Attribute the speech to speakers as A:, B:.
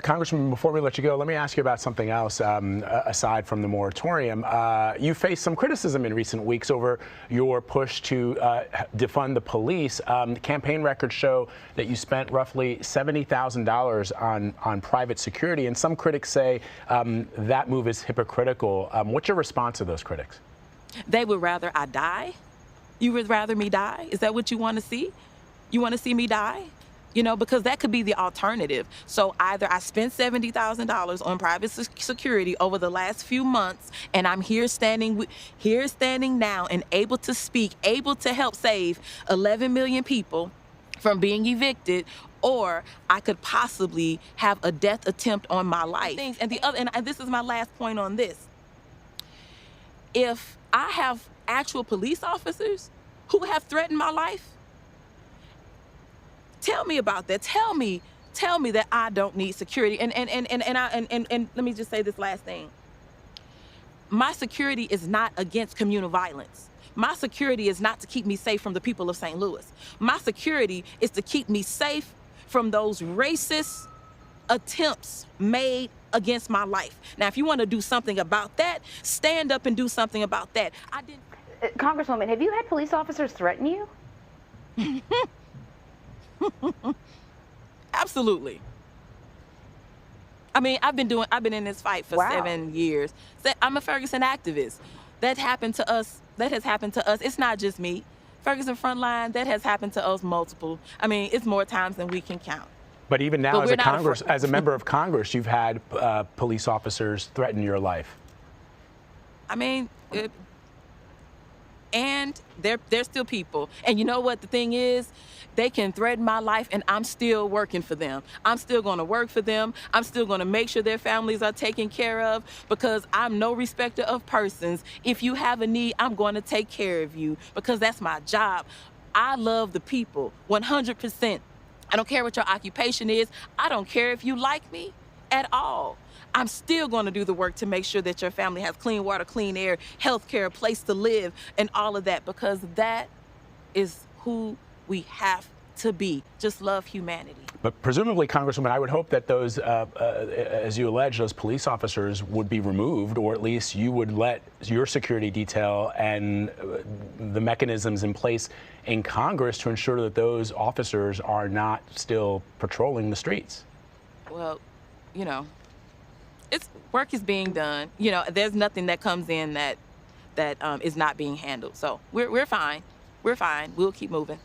A: Congressman, before we let you go, let me ask you about something else aside from the moratorium. You faced some criticism in recent weeks over your push to defund the police. Campaign records show that you spent roughly $70,000 on private security, and some critics say that move is hypocritical. What's your response to those critics?
B: They would rather I die? You would rather me die? Is that what you want to see? You want to see me die? You know, because that could be the alternative. So either I spent $70,000 on private security over the last few months, and I'm here standing now and able to speak, able to help save 11 million people from being evicted, or I could possibly have a death attempt on my life. And this is my last point on this. If I have actual police officers who have threatened my life, tell me about that. Tell me that I don't need security. And let me just say this last thing. My security is not against communal violence. My security is not to keep me safe from the people of St. Louis. My security is to keep me safe from those racist attempts made against my life. Now, if you want to do something about that, stand up and do something about that. I didn't.
C: Congresswoman, have you had police officers threaten you?
B: Absolutely. I mean, I've been in this fight for 7 years. I'm a Ferguson activist. That happened to us. That has happened to us. It's not just me. Ferguson Frontline, that has happened to us multiple. I mean, it's more times than we can count.
A: But even now, as a member of Congress, you've had police officers threaten your life.
B: I mean, and they're still people. And you know what the thing is? They can threaten my life, and I'm still working for them. I'm still going to work for them. I'm still going to make sure their families are taken care of, because I'm no respecter of persons. If you have a need, I'm going to take care of you, because that's my job. I love the people 100%. I don't care what your occupation is. I don't care if you like me at all. I'm still going to do the work to make sure that your family has clean water, clean air, health care, a place to live, and all of that, because that is who we have to be. Just love humanity.
A: But presumably, Congresswoman, I would hope that those, as you allege, those police officers would be removed, or at least you would let your security detail and the mechanisms in place in Congress to ensure that those officers are not still patrolling the streets. Well,
B: you know, work is being done. You know, there's nothing that comes in that is not being handled. So we're fine. We're fine. We'll keep moving.